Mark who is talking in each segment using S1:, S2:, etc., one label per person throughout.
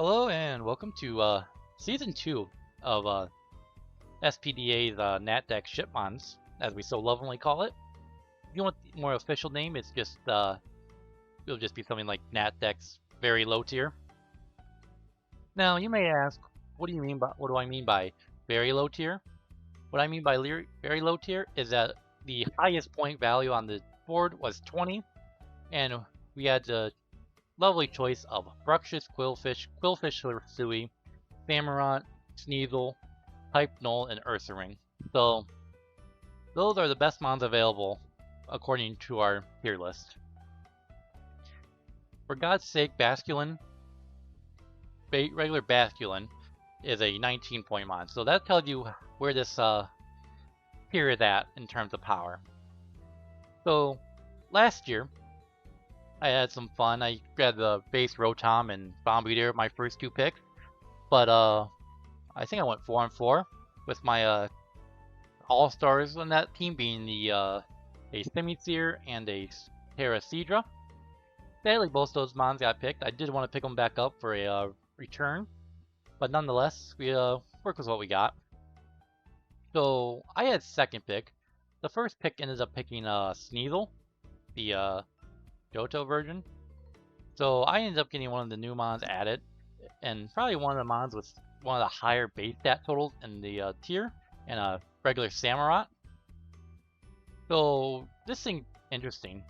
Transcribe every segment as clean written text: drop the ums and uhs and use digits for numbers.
S1: Hello and welcome to Season 2 of SPDA's Natdex Shitmons, as we so lovingly call it. If you want the more official name, it's just it'll just be something like Natdex Very Low Tier. Now you may ask, what do I mean by very low tier? What I mean by very low tier is that the highest point value on the board was 20, and we had the lovely choice of Bruxish, Quillfish Suey, Samurott, Sneasel, Hypnol, and Ursaring. So those are the best mons available according to our tier list. For God's sake, Basculin, regular Basculin, is a 19-point mon. So that tells you where this tier is at in terms of power. So last year, I had some fun. I grabbed the base Rotom and Bombleater, my first two picks. But I think I went 4-4 with my all-stars on that team being the a Simisear and a Terraceedra. Sadly, both those mons got picked. I did want to pick them back up for a return, but nonetheless, we work with what we got. So I had second pick. The first pick ended up picking Sneasel, the Johto version. So I ended up getting one of the new mons added, and probably one of the mons with one of the higher base stat totals in the tier, and a regular Samurott. So this thing's interesting.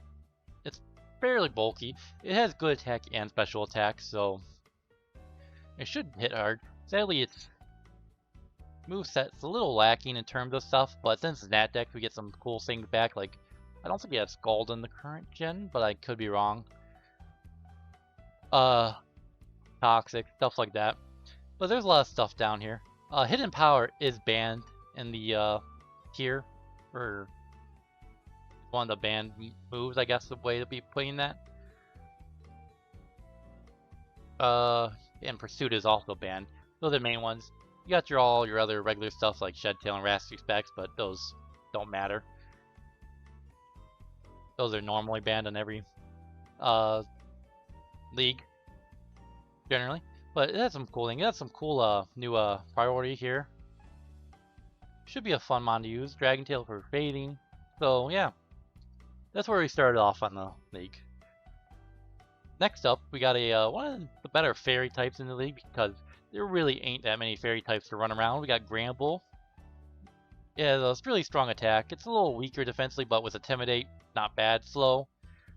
S1: It's fairly bulky. It has good attack and special attack, so it should hit hard. Sadly, its moveset's a little lacking in terms of stuff, but since it's Natdex, we get some cool things back, like I don't think we have Scald in the current gen, but I could be wrong. Toxic, stuff like that. But there's a lot of stuff down here. Hidden Power is banned in the tier, or one of the banned moves, I guess the way to be putting that. And Pursuit is also banned. Those are the main ones. You got all your other regular stuff like Shed Tail and Rasty Specs, but those don't matter. Those are normally banned in every league, generally. But it has some cool things. It has some cool new priority here. Should be a fun mon to use. Dragon Tail for fading. So yeah, that's where we started off on the league. Next up, we got a one of the better fairy types in the league because there really ain't that many fairy types to run around. We got Gramble. Yeah, it's really strong attack. It's a little weaker defensively, but with Intimidate, not bad. Slow,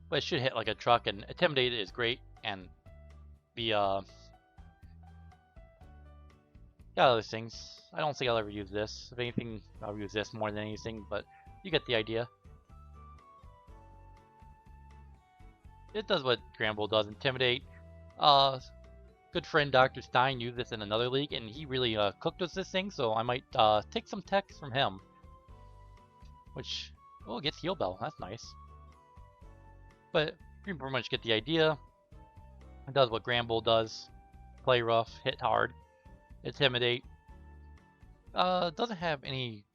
S1: but it should hit like a truck, and Intimidate is great. And the got other things. I don't think I'll ever use this. If anything, I'll use this more than anything, but you get the idea. It does what Gramble does, Intimidate. Good friend Dr. Stein used this in another league, and he really cooked us this thing, so I might take some techs from him. Which, oh, it gets Heal Bell. That's nice. But you pretty much get the idea. It does what Gramble does. Play rough, hit hard, Intimidate. Doesn't have any...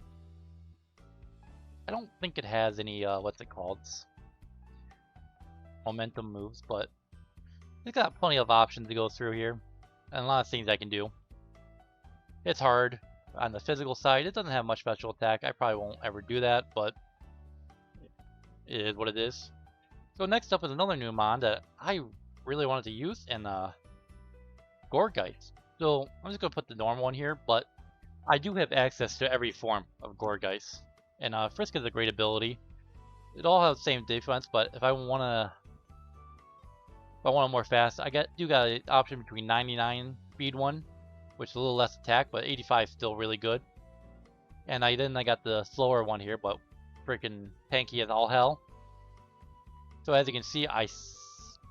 S1: I don't think it has any, what's it called? Momentum moves, but it's got plenty of options to go through here, and a lot of things I can do. It's hard on the physical side. It doesn't have much special attack. I probably won't ever do that, but it is what it is. So next up is another new mon that I really wanted to use, and Gourgeist. So I'm just going to put the normal one here, but I do have access to every form of Gourgeist. And Frisk is a great ability. It all has the same defense, but if I want more fast, I do got an option between 99 speed one, which is a little less attack, but 85 is still really good. And I got the slower one here, but freaking tanky as all hell. So as you can see, I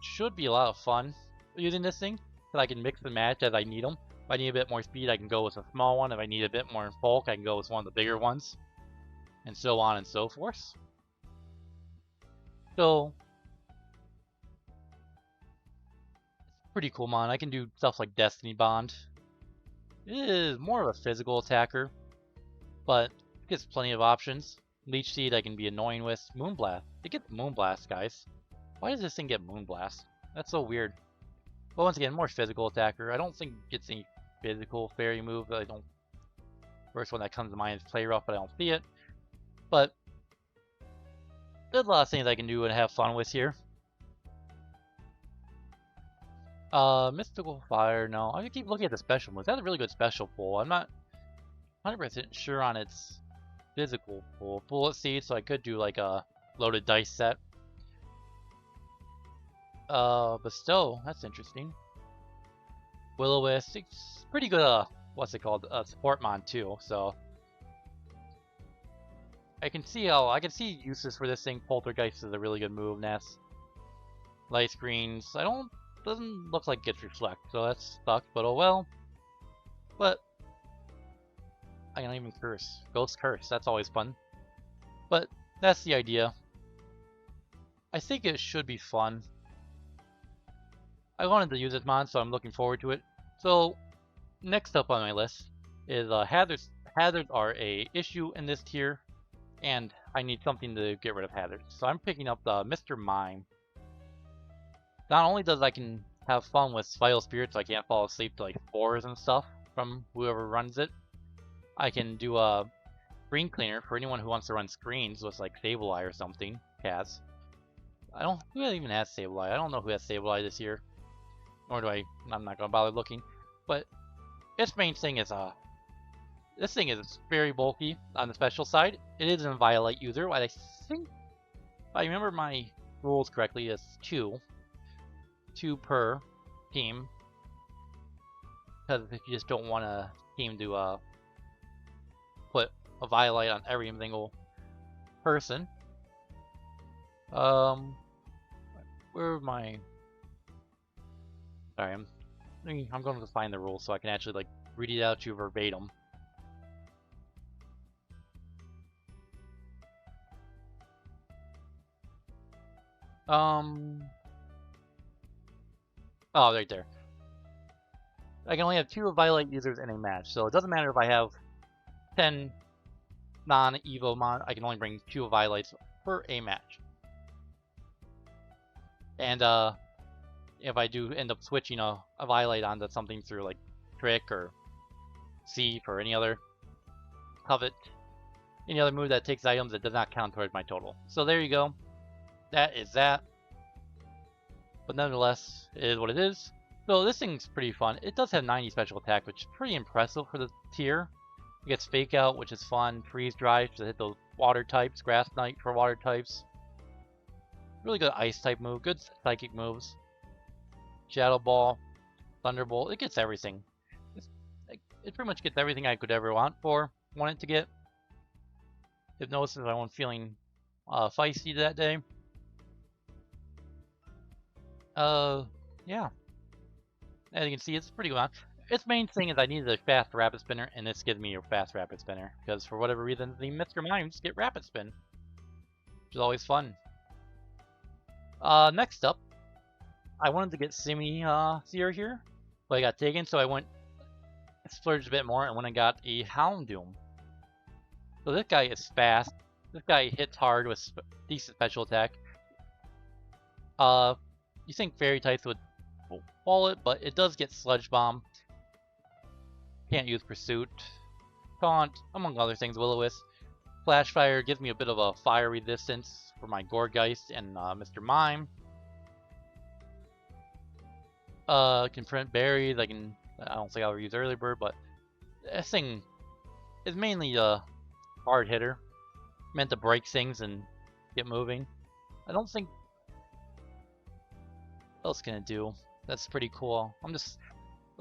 S1: should be a lot of fun using this thing, because I can mix and match as I need them. If I need a bit more speed, I can go with a small one. If I need a bit more bulk, I can go with one of the bigger ones, and so on and so forth. So pretty cool mon. I can do stuff like Destiny Bond. It is more of a physical attacker, but it gets plenty of options. Leech Seed I can be annoying with. Moonblast. It gets Moonblast, guys. Why does this thing get Moonblast? That's so weird. But once again, more physical attacker. I don't think it gets any physical fairy move. I don't. First one that comes to mind is Play Rough, but I don't see it. But there's a lot of things I can do and have fun with here. Mystical Fire, no. I keep looking at the special moves. That's a really good special pull. I'm not 100% sure on its physical pull. Bullet Seed, so I could do like a loaded dice set. Bestow, that's interesting. Will-O-Wisp, it's pretty good, what's it called? Support mon too, so. I can see uses for this thing. Poltergeist is a really good move, Ness. Light Screens, doesn't look like it gets Reflect, so that's sucks, but oh well. But I can even curse. Ghost Curse, that's always fun. But that's the idea. I think it should be fun. I wanted to use this mod, so I'm looking forward to it. So next up on my list is hazards. Hazards are a issue in this tier, and I need something to get rid of hazards. So I'm picking up the Mr. Mime. Not only does I can have fun with Vital Spirits, so I can't fall asleep to like spores and stuff from whoever runs it. I can do a screen cleaner for anyone who wants to run screens with like Sableye or something. Cats. Who even has Sableye? I don't know who has Sableye this year. Nor do I'm not gonna bother looking. But its main thing is this thing is very bulky on the special side. It is a Violite user. I think if I remember my rules correctly, it's 2 per team. Because if you just don't want a team to put a Violite on every single person. Where am I? Sorry, I'm going to find the rules so I can actually like read it out to you verbatim. Oh, right there. I can only have 2 Violite users in a match, so it doesn't matter if I have 10 non-Evo mon. I can only bring 2 Violites per a match. And if I do end up switching a Violite onto something through like Trick or Thief or any other Covet, any other move that takes items, that does not count towards my total. So there you go. That is that. But nonetheless, it is what it is. So this thing's pretty fun. It does have 90 special attack, which is pretty impressive for the tier. It gets Fake Out, which is fun. Freeze Drive to hit those water types. Grass Knight for water types. Really good ice type move. Good psychic moves. Shadow Ball. Thunderbolt. It gets everything. It pretty much gets everything I could ever want it to get. Hypnosis if I'm feeling feisty that day. Yeah. As you can see, it's pretty good. Its main thing is I needed a fast Rapid Spinner, and this gives me a fast Rapid Spinner. Because for whatever reason, the Mr. Mimes get Rapid Spin. Which is always fun. Next up, I wanted to get Semi-Seer here. But I got taken, so I splurged a bit more and went and got a Houndoom. So this guy is fast. This guy hits hard with decent special attack. You think Fairy types would wall it, but it does get Sludge Bomb. Can't use Pursuit. Taunt, among other things, Will-O-Wisp. Flash Fire gives me a bit of a fire resistance for my Gourgeist and Mr. Mime. Can print berries. I don't think I'll use Early Bird, but this thing is mainly a hard hitter. Meant to break things and get moving. I don't think... What else can it do? That's pretty cool.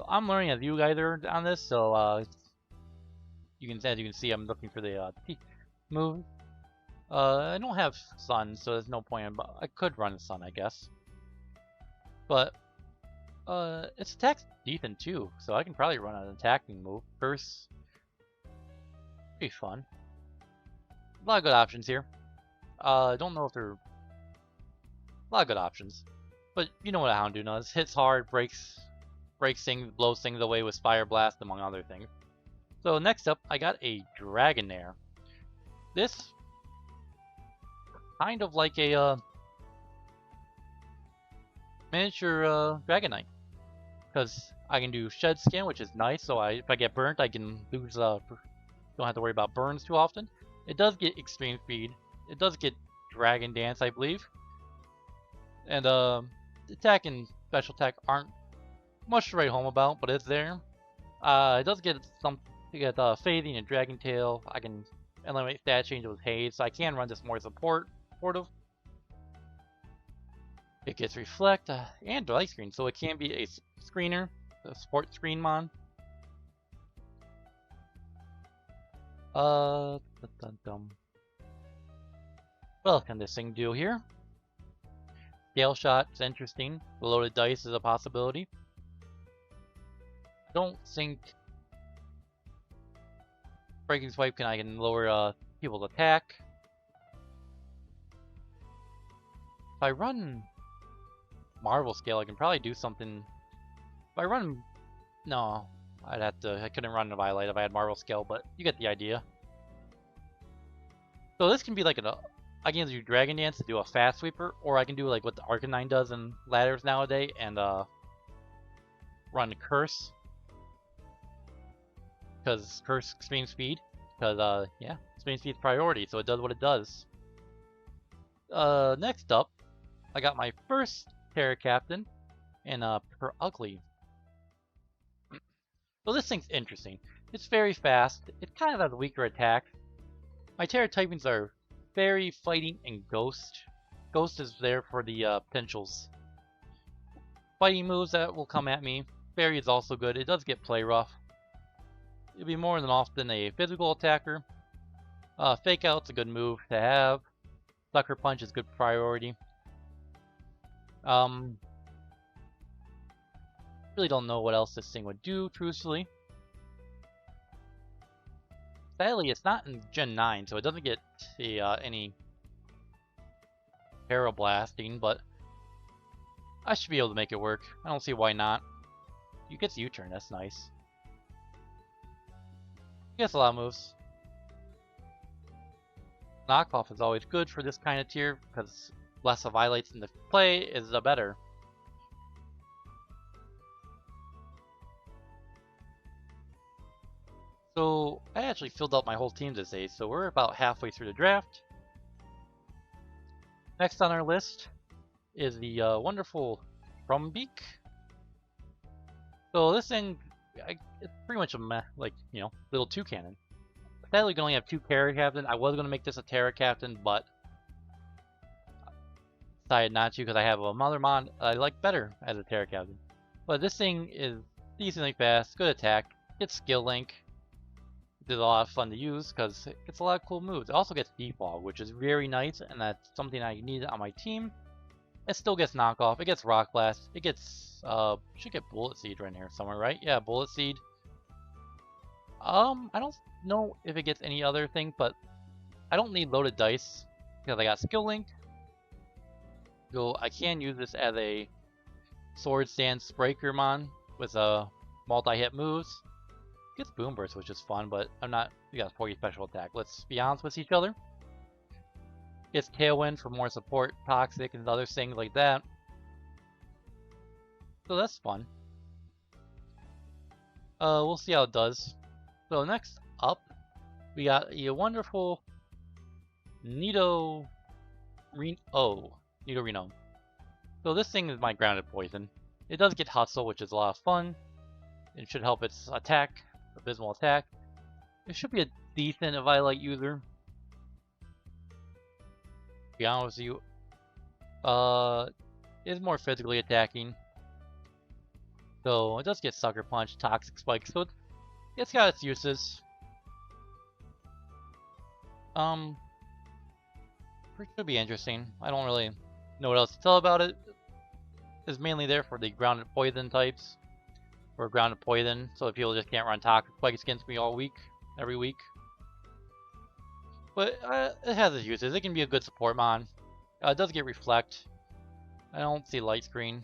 S1: I'm learning as you guys are on this, so as you can see, I'm looking for the move. I don't have Sun, so there's no point. I could run Sun, I guess. But its attack's decent too, so I can probably run an attacking move first. Be fun. A lot of good options here. I don't know if they're a lot of good options. But you know what a Houndoom does. Hits hard, breaks things, blows things away with Fire Blast, among other things. So next up, I got a Dragonair. This kind of like a miniature Dragonite. because I can do shed skin, which is nice. So if I get burnt, I can lose. Don't have to worry about burns too often. It does get extreme speed. It does get dragon dance, I believe. And attack and special attack aren't much to write home about, but it's there. It does get some. You get phasing and dragon tail. I can eliminate stat change with haze, so I can run this more supportive. It gets reflect and light screen, so it can be a screener, a support screen mon. What else can this thing do here? Scale shot is interesting. The loaded dice is a possibility. I don't think breaking swipe I can lower people's attack. If I run Marvel scale, I can probably do something. If I run, no, I couldn't run a Violite if I had Marvel scale, but you get the idea. So this can be like I can either do Dragon Dance to do a fast sweeper, or I can do like what the Arcanine does in ladders nowadays and run Curse. Because Curse extreme speed. Because yeah, extreme speed's priority, so it does what it does. Next up, I got my first Terra Captain and per Ugly. So this thing's interesting. It's very fast. It kind of has weaker attack. My Terra typings are Fairy, Fighting, and Ghost. Ghost is there for the potentials. Fighting moves that will come at me. Fairy is also good. It does get play rough. It'll be more than often a physical attacker. Fake Out's a good move to have. Sucker Punch is good priority. Really don't know what else this thing would do, truthfully. Sadly, it's not in Gen 9, so it doesn't get any Terra Blasting, but I should be able to make it work. I don't see why not. You get the U-turn, that's nice. He gets a lot of moves. Knockoff is always good for this kind of tier, because less of Violates in the play is the better. So I actually filled out my whole team this day, so we're about halfway through the draft. Next on our list is the wonderful Drumbeak. So this thing, it's pretty much a little toucannon. Sadly, we can only have 2 Terra Captain. I was going to make this a Terra Captain, but decided not to because I have a Mother Mon I like better as a Terra Captain. But this thing is decently fast, good attack, gets Skill Link. It's a lot of fun to use because it gets a lot of cool moves. It also gets Defog, which is very nice, and that's something I need on my team. It still gets Knockoff, it gets Rock Blast, it gets, should get Bullet Seed right here somewhere, right? Yeah, Bullet Seed. I don't know if it gets any other thing, but I don't need loaded dice because I got Skill Link. So I can use this as a Sword Stance Breaker Mon with multi-hit moves. Gets Boom Burst, which is fun, but we got 40 special attack. Let's be honest with each other. Gets Tailwind for more support, Toxic, and other things like that. So that's fun. We'll see how it does. So next up, we got a wonderful Nidorino. So this thing is my grounded poison. It does get Hustle, which is a lot of fun. It should help its attack, abysmal attack. It should be a decent Violite user. To be honest with you, it's more physically attacking. So it does get Sucker Punch, Toxic Spike, so it's got its uses. It should be interesting. I don't really know what else to tell about it. It's mainly there for the grounded poison types. Or grounded poison, so people just can't run Toxic Spikes against me every week. But it has its uses. It can be a good support mon. It does get Reflect. I don't see Light Screen.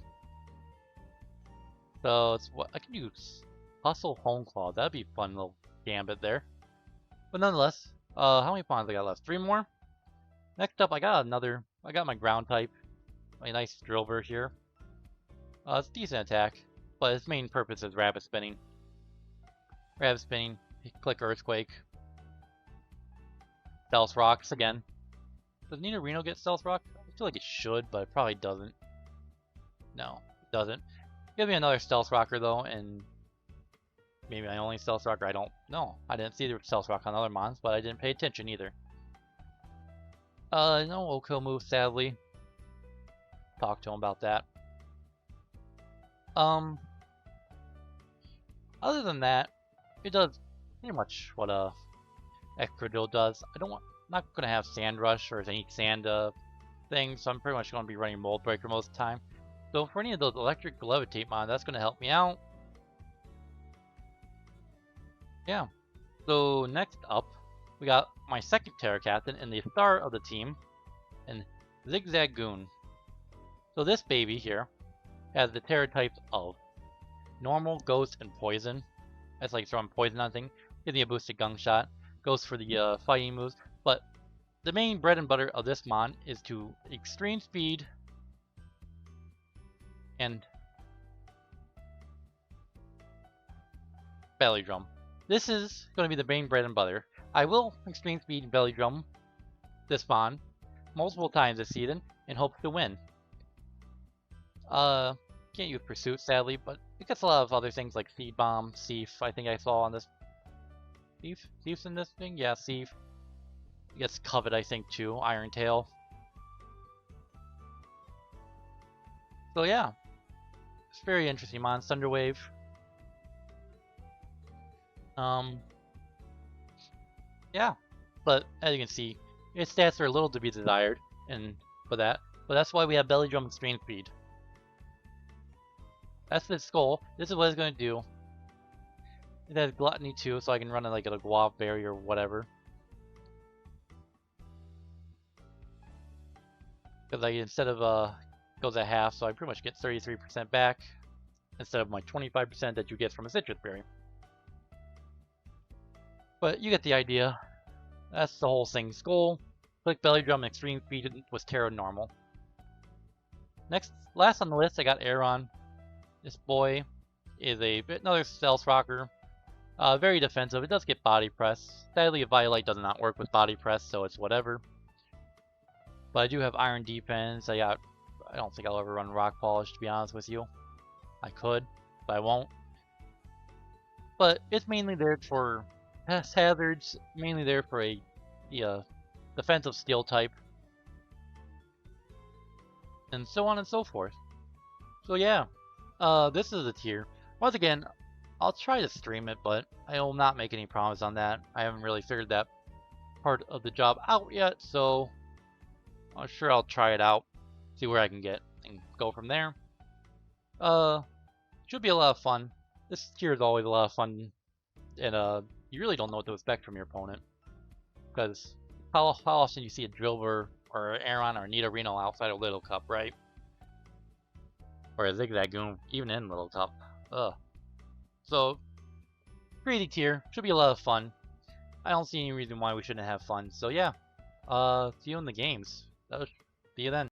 S1: So it's what I can use. Hustle Home Claw. That'd be a fun little gambit there. But nonetheless, how many pawns I got left? 3 more. Next up, I got my ground type. A nice Drillbur here. It's decent attack. but its main purpose is rabbit spinning. Rabbit spinning, click Earthquake. Stealth Rocks again. Does Nidorino get Stealth Rock? I feel like it should, but it probably doesn't. No, it doesn't. Give me another Stealth Rocker though, and maybe my only Stealth Rocker. I don't know. I didn't see the Stealth Rock on other mons, but I didn't pay attention either. No Oko move, sadly. Talk to him about that. Other than that, it does pretty much what Archaludon does. Not gonna have Sand Rush or any sand things, so I'm pretty much gonna be running Mold Breaker most of the time. So for any of those electric levitate mons, that's gonna help me out. Yeah. So next up, we got my second Terra Captain and the star of the team, and Zigzagoon. So this baby here has the Terra types of Normal, Ghost, and Poison. That's like throwing poison on things. Gives me a boosted gun shot. Goes for the fighting moves. But the main bread and butter of this mon is to extreme speed and belly drum. This is going to be the main bread and butter. I will extreme speed and belly drum this mon multiple times this season in hopes to win. Can't use Pursuit sadly, but it gets a lot of other things like Seed Bomb, Thief. I think I saw on this. Thief's in this thing? Yeah, Thief. It gets Covet, I think, too. Iron Tail. So yeah, it's very interesting mon. Thunderwave. Yeah, but as you can see, its stats are a little to be desired, and for that. But that's why we have Belly Drum Extreme Speed. That's its goal. This is what it's going to do. It has Gluttony too, so I can run it like a Guava Berry or whatever. Because instead of goes at half, so I pretty much get 33% back instead of my 25% that you get from a Citrus Berry. But you get the idea. That's the whole thing's goal. Click Belly Drum and Extreme Speed was Terra Normal. Last on the list, I got Aeron. This boy is another Stealth Rocker. Very defensive. It does get Body Press. Sadly, Violite does not work with Body Press, so it's whatever. But I do have Iron Defense. I don't think I'll ever run Rock Polish, to be honest with you. I could, but I won't. But it's mainly there for pest hazards. Mainly there for a defensive Steel type. And so on and so forth. So yeah. This is the tier. Once again, I'll try to stream it, but I will not make any promise on that. I haven't really figured that part of the job out yet, so I'm sure I'll try it out, see where I can get, and go from there. Should be a lot of fun. This tier is always a lot of fun, and you really don't know what to expect from your opponent, because how often you see a Drillbur or Aeron or Nidorino outside of Little Cup, right? Or a Zigzagoon, even in Little Cup. Ugh. So, crazy tier. Should be a lot of fun. I don't see any reason why we shouldn't have fun. So yeah. See you in the games. See you then.